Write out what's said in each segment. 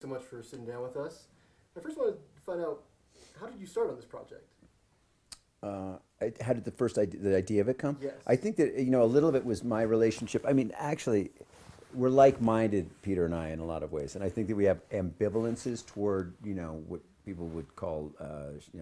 So much for sitting down with us. I first wanted to find out, how did you start on this project? How did the idea of it come? Yes. I think that a little of it was my relationship. I mean, actually, we're like-minded, Peter and I, in a lot of ways, and I think that we have ambivalences toward what people would call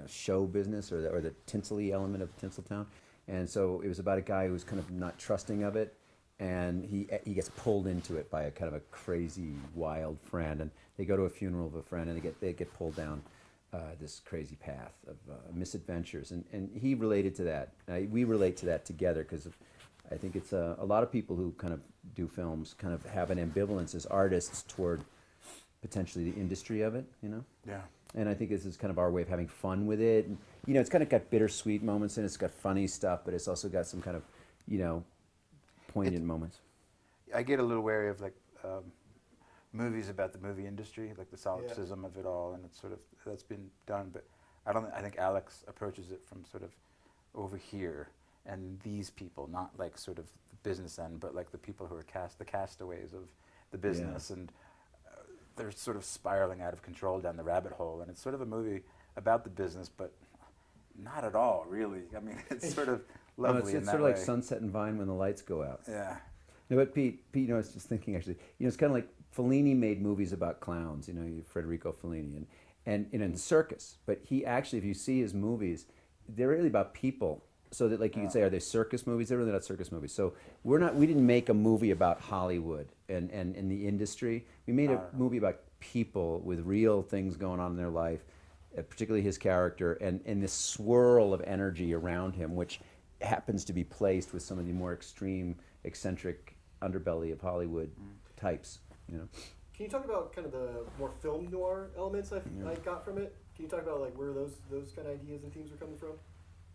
show business or the tinsel-y element of Tinseltown, and so it was about a guy who was kind of not trusting of it, and he gets pulled into it by a kind of a crazy, wild friend, and they go to a funeral of a friend, and they get pulled down this crazy path of misadventures, and he related to that. We relate to that together because I think it's a lot of people who kind of do films kind of have an ambivalence as artists toward potentially the industry of it, Yeah. And I think this is kind of our way of having fun with it. And, it's kind of got bittersweet moments, and it's got funny stuff, but it's also got some kind of, poignant moments. I get a little wary of movies about the movie industry, like the solipsism of it all, and it's sort of that's been done. But I think Alex approaches it from sort of over here and these people, not like sort of the business end, but like the people who are the castaways of the business, and they're sort of spiraling out of control down the rabbit hole. And it's sort of a movie about the business, but not at all, really. I mean, it's sort of lovely in it's that sort of like way. Sunset and Vine when the lights go out. Yeah. No, but Pete, I was just thinking actually, it's kind of like Fellini made movies about clowns, Federico Fellini, and in the circus. But he actually, if you see his movies, they're really about people. So that, like you could say, are they circus movies? They're really not circus movies. So we didn't make a movie about Hollywood and the industry. We made a movie about people with real things going on in their life, particularly his character, and this swirl of energy around him, which happens to be placed with some of the more extreme, eccentric underbelly of Hollywood types. Can you talk about kind of the more film noir elements I got from it? Can you talk about like where those kind of ideas and themes were coming from?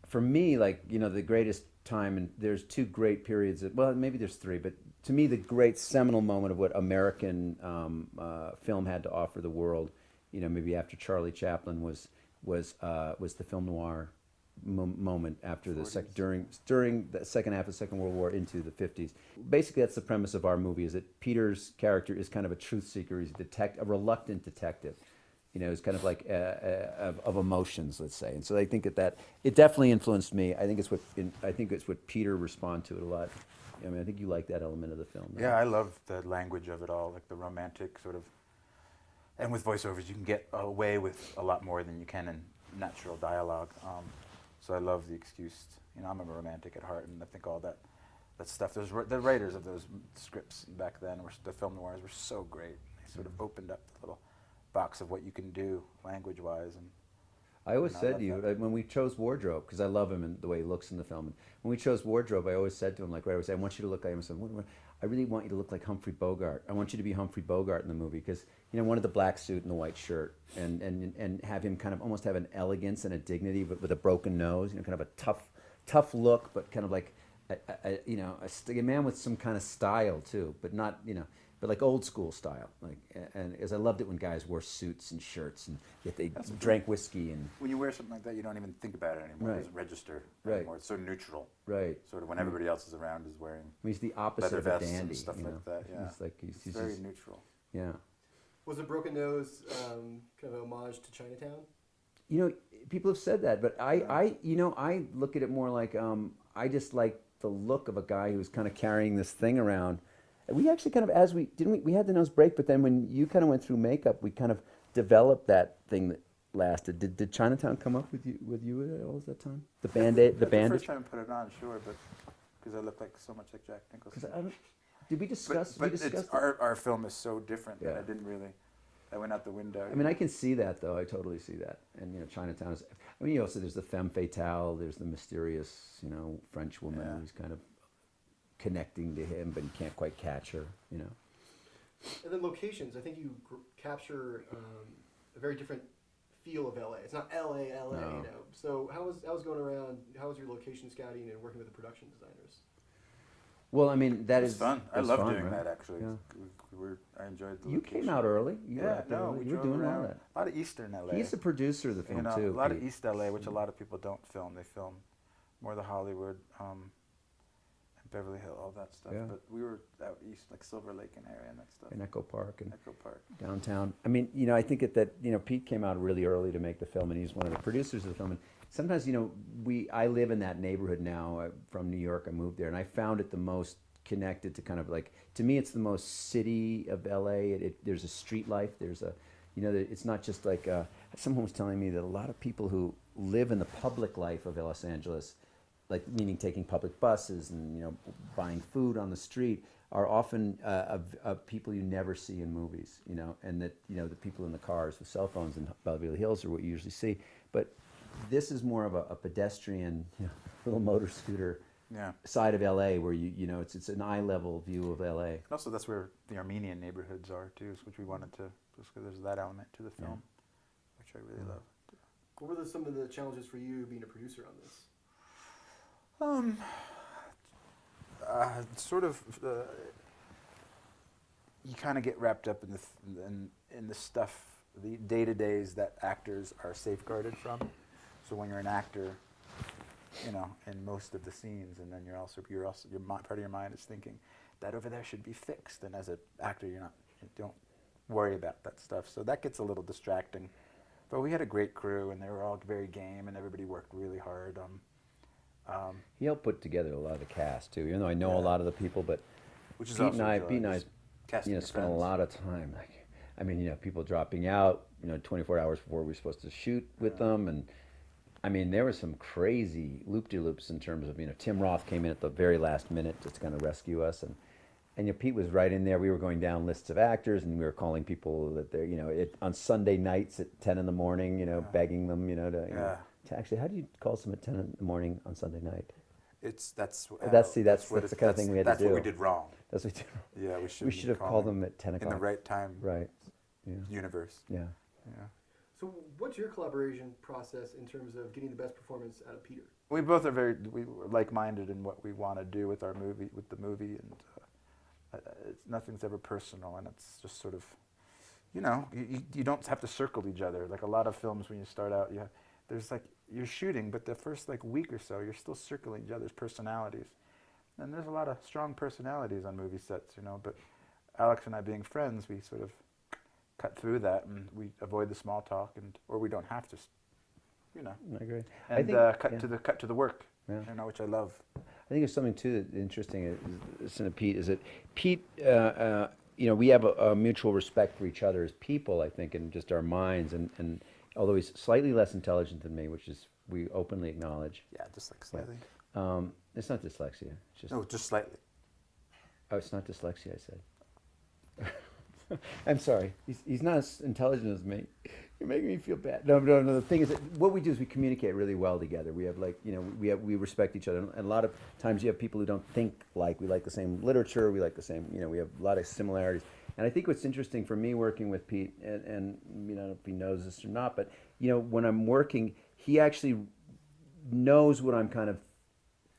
For me, the greatest time, and there's two great periods, well, maybe there's three, but to me, the great seminal moment of what American film had to offer the world, maybe after Charlie Chaplin was the film noir moment after during the second half of the Second World War into the 50s. Basically, that's the premise of our movie: is that Peter's character is kind of a truth seeker. He's a reluctant detective. It's kind of like of emotions, let's say. And so I think that it definitely influenced me. I think it's what Peter responded to it a lot. I mean, I think you like that element of the film. Right? Yeah, I love the language of it all, like the romantic sort of. And with voiceovers, you can get away with a lot more than you can in natural dialogue. So I love the excuse. I'm a romantic at heart, and I think all that stuff. The writers of those scripts back then, the film noirs, were so great. They sort of opened up the little box of what you can do language-wise. And I always said to you, when we chose wardrobe, because I love him and the way he looks in the film, and when we chose wardrobe, I always said to him, like right, I would say, I want you to look like him. I really want you to look like Humphrey Bogart. I want you to be Humphrey Bogart in the movie, because wanted the black suit and the white shirt, and have him kind of almost have an elegance and a dignity, but with a broken nose, kind of a tough look, but kind of like a man with some kind of style too, but not but like old school style, and as I loved it when guys wore suits and shirts, and yet they drank whiskey. And when you wear something like that, you don't even think about it anymore. Right. It doesn't register Right. anymore. It's so neutral. Right. Sort of when everybody else is around is wearing He's the opposite leather of a vests dandy. and stuff like that. Yeah. He's very just, neutral. Yeah. Was a broken nose kind of an homage to Chinatown? People have said that, but I look at it more like I just like the look of a guy who's kind of carrying this thing around. We actually kind of, we had the nose break, but then when you kind of went through makeup, we kind of developed that thing that lasted. Did Chinatown come up with you at all at that time? The Band-Aid, the bandage? The first time I put it on, sure, but because I look like so much like Jack Nicholson. Did we discuss? But our film is so different that I didn't really. That went out the window. I mean, I can see that though. I totally see that. And Chinatown is. I mean, also there's the femme fatale. There's the mysterious, French woman who's kind of connecting to him, but he can't quite catch her. And then locations. I think you capture a very different feel of LA. It's not LA, No. So how was going around? How was your location scouting and working with the production designers? Well, I mean, that It's is fun. I love doing that, right? actually. Yeah. I enjoyed the You location. came out early. We You were doing drove all that. A lot of Eastern LA. He's the producer of the film too. A lot of Pete. East LA, which a lot of people don't film. They film more the Hollywood. And Beverly Hill, all that stuff. Yeah. But we were out east, like Silver Lake and area and that stuff. in Echo Park and Echo Park. downtown. I mean, I think that Pete came out really early to make the film, and he's one of the producers of the film. And sometimes, I live in that neighborhood now. From New York, I moved there, and I found it the most connected to kind of like, to me, it's the most city of LA. There's a street life. There's a, it's not just like, someone was telling me that a lot of people who live in the public life of Los Angeles, like meaning taking public buses and buying food on the street, are often of people you never see in movies, and that the people in the cars with cell phones in Beverly Hills are what you usually see. But this is more of a pedestrian, little motor scooter side of LA, where it's an eye level view of LA. And also, that's where the Armenian neighborhoods are too, which we wanted to, just because there's that element to the film, which I really love. What were some of the challenges for you being a producer on this? Sort of, you kind of get wrapped up in the stuff, the day-to-days that actors are safeguarded from. So when you're an actor, in most of the scenes, and then part of your mind is thinking that over there should be fixed. And as an actor, you don't worry about that stuff. So that gets a little distracting. But we had a great crew, and they were all very game, and everybody worked really hard. He helped put together a lot of the cast too. Even though I know a lot of the people, but Which is Pete also and I, casting your spent a friends. lot of time. People dropping out, 24 hours before we were supposed to shoot with them, and I mean, there were some crazy loop-de-loops in terms of, Tim Roth came in at the very last minute just to kind of rescue us, and Pete was right in there. We were going down lists of actors, and we were calling people that they're, on Sunday nights at 10 in the morning, begging them, to actually, how do you call someone at 10 in the morning on Sunday night? That's the kind of thing we had to do. That's what we did wrong. That's what we did wrong. Yeah, We should have called them at 10 o'clock. in the right time. Right. Yeah. Universe. Yeah. Yeah. So what's your collaboration process in terms of getting the best performance out of Peter? We both are we were like-minded in what we want to do with the movie, and nothing's ever personal, and it's just sort of, you don't have to circle each other. Like a lot of films, when you start out, there's like, you're shooting, but the first week or so, you're still circling each other's personalities. And there's a lot of strong personalities on movie sets, but Alex and I being friends, we sort of cut through that, and we avoid the small talk, or we don't have to, I agree. and cut to the work, which I love. I think there's something too that interesting in Pete is that Pete, we have a mutual respect for each other as people, I think, and just our minds, and although he's slightly less intelligent than me, which is we openly acknowledge. Yeah, just like slightly. It's not dyslexia. It's just, No, just slightly. Oh, it's not dyslexia, I said. I'm sorry. He's not as intelligent as me. You're making me feel bad. No. The thing is that what we do is we communicate really well together. We have we respect each other. And a lot of times you have people who don't think like we like the same literature. We like the same. We have a lot of similarities. And I think what's interesting for me working with Pete, and I don't know if he knows this or not, but when I'm working, he actually knows what I'm kind of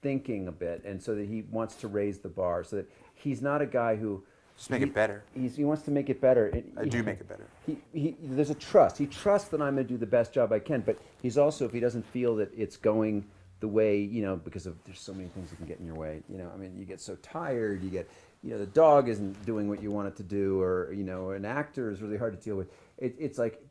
thinking a bit, and so that he wants to raise the bar, so that he's not a guy who Just make it better. He wants to make it better. I do make it better. There's a trust. He trusts that I'm going to do the best job I can, but he's also, if he doesn't feel that it's going the way, because there's so many things that can get in your way. You get so tired. You get, the dog isn't doing what you want it to do, or an actor is really hard to deal with. It's like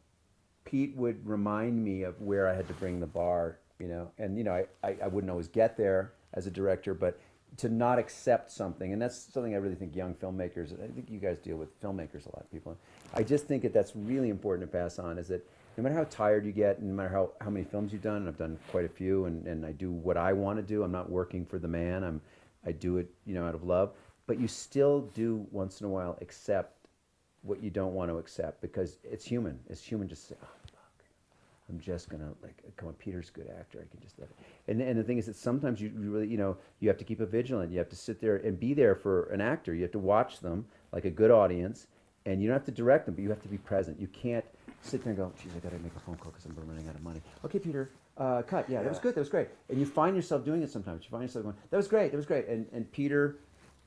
Pete would remind me of where I had to bring the bar, and I wouldn't always get there as a director, but to not accept something, and that's something I really think young filmmakers, I think you guys deal with filmmakers, a lot of people, I just think that's really important to pass on, is that no matter how tired you get, and no matter how many films you've done, and I've done quite a few, and I do what I want to do, I'm not working for the man, I do it out of love, but you still do once in a while accept what you don't want to accept, because it's human just to say, oh, I'm just gonna come on, Peter's a good actor, I can just let it. And the thing is that sometimes you really, you have to keep it vigilant. You have to sit there and be there for an actor. You have to watch them like a good audience, and you don't have to direct them, but you have to be present. You can't sit there and go, geez, I gotta make a phone call because I'm running out of money. Okay, Peter, cut. Yeah, that was good. That was great. And you find yourself doing it sometimes. You find yourself going, that was great. That was great. And Peter,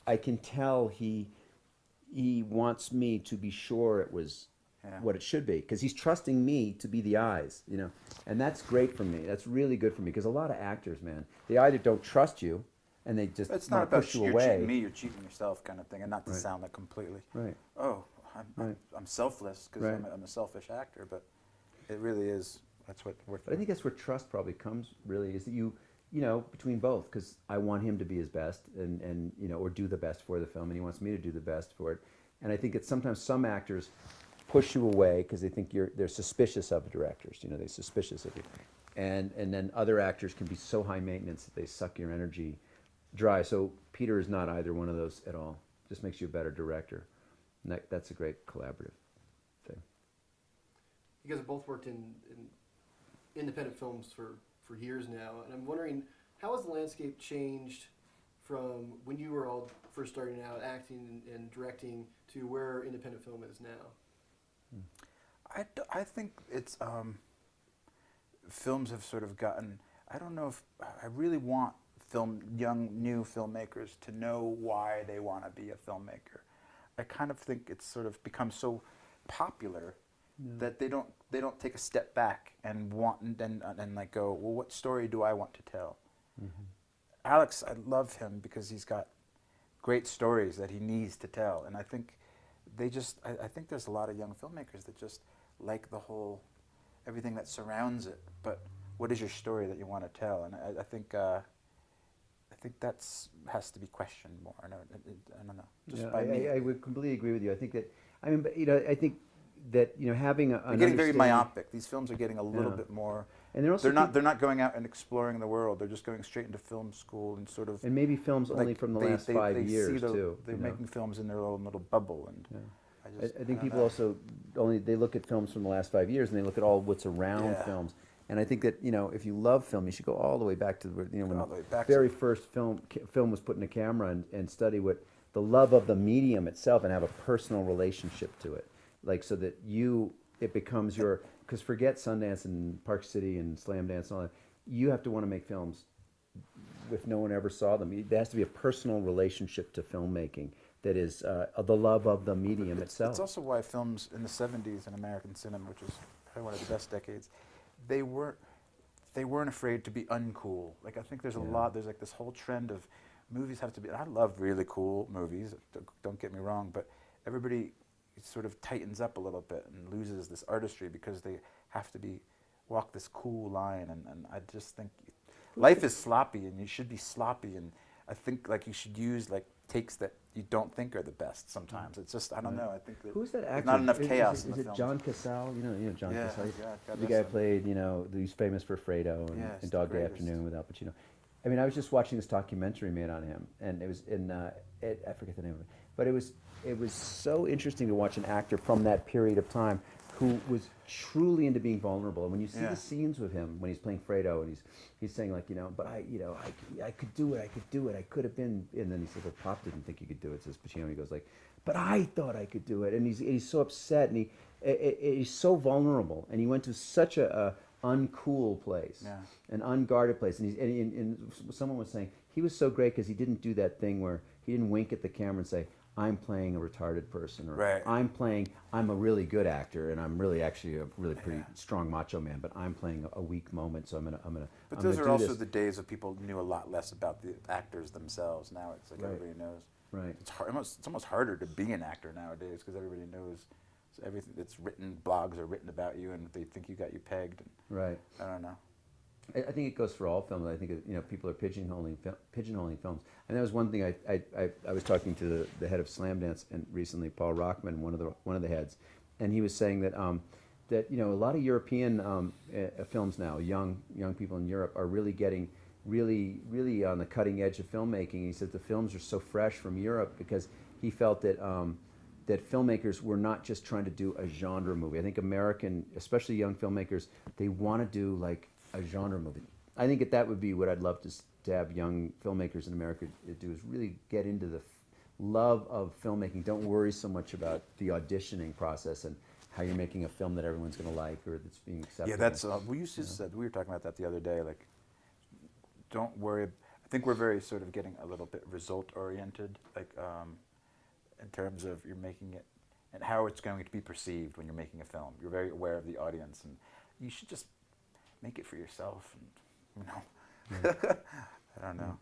I can tell he wants me to be sure it was what it should be, because he's trusting me to be the eyes, and that's great for me. That's really good for me, because a lot of actors, man, they either don't trust you, and they just It's wanna not about push you you're away. cheating me, you're cheating yourself kind of thing, and not to Right. sound like completely, Right. oh, Right. I'm selfless because Right. I'm a selfish actor, but it really is, that's what we're But I think that's where trust probably comes. Really, is that you between both, because I want him to be his best, and or do the best for the film, and he wants me to do the best for it. And I think that sometimes some actors push you away because they think they're suspicious of the directors. They're suspicious of you, and then other actors can be so high maintenance that they suck your energy dry. So Peter is not either one of those at all. Just makes you a better director. And that's a great collaborative thing. You guys have both worked in independent films for years now, and I'm wondering, how has the landscape changed from when you were all first starting out acting and directing to where independent film is now? I think it's films have sort of gotten, I don't know if I really want young new filmmakers to know why they want to be a filmmaker. I kind of think it's sort of become so popular that they don't take a step back and like go, well, what story do I want to tell? Mm-hmm. Alex, I love him because he's got great stories that he needs to tell, and I think I think there's a lot of young filmmakers that just like the whole everything that surrounds it, but what is your story that you want to tell? And I think that's has to be questioned more. I don't know. Just by me. I would completely agree with you. I think that I think that having a They're getting very myopic. These films are getting a little bit more. And they're also they're not going out and exploring the world. They're just going straight into film school and sort of. And maybe films only from the last 5 years too. They're making films in their own little bubble, and I think people also they look at films from the last 5 years and they look at all what's around films. And I think that if you love film, you should go all the way back to when the very first film was put in a camera and study what the love of the medium itself and have a personal relationship to it, like so that it becomes your. Because forget Sundance and Park City and Slam Dance and all that. You have to want to make films if no one ever saw them. There has to be a personal relationship to filmmaking that is the love of the medium itself. It's also why films in the 70s in American cinema, which was probably one of the best decades, they weren't afraid to be uncool. Like I think there's there's like this whole trend of movies have to be, and I love really cool movies, don't get me wrong, but everybody sort of tightens up a little bit and loses this artistry because they have to walk this cool line, and I just think life is sloppy and you should be sloppy, and I think like you should use like takes that you don't think are the best sometimes. It's just I don't know. I think that who's that actor? there's not enough chaos Is in the it films. John Cassell? You know John Cassell. God The guy who played he's famous for Fredo and Dog Day Afternoon with Al Pacino. I mean, I was just watching this documentary made on him, and it was I forget the name of it, but it was so interesting to watch an actor from that period of time who was truly into being vulnerable. And when you see the scenes with him when he's playing Fredo and he's saying like, but I could do it, I could have been, and then he says, well, Pop didn't think you could do it, says Pacino. He goes like, but I thought I could do it, and he's so upset, and he's so vulnerable, and he went to such a uncool place, an unguarded place, and someone was saying he was so great because he didn't do that thing where he didn't wink at the camera and say, I'm playing a retarded person, or I'm a really good actor, and I'm really actually a really pretty strong macho man, but I'm playing a weak moment, so I'm gonna. But those are also the days of people knew a lot less about the actors themselves. Now it's like everybody knows. Right. It's hard. It's almost harder to be an actor nowadays because everybody knows everything that's written. Blogs are written about you, and they think you got you pegged. And right. I don't know. I think it goes for all films. I think people are pigeonholing films, and that was one thing I was talking to the head of Slam Dance and recently, Paul Rockman, one of the heads, and he was saying that that a lot of European films now, young people in Europe are really getting really on the cutting edge of filmmaking. He said the films are so fresh from Europe because he felt that that filmmakers were not just trying to do a genre movie. I think American, especially young filmmakers, they want to do like a genre movie. I think that would be what I'd love to have young filmmakers in America do, is really get into the love of filmmaking. Don't worry so much about the auditioning process and how you're making a film that everyone's going to like or that's being accepted. Yeah, that's we used to said we were talking about that the other day. Like, don't worry. I think we're very sort of getting a little bit result oriented, like in terms of you're making it and how it's going to be perceived when you're making a film. You're very aware of the audience, and you should just make it for yourself, and I don't know.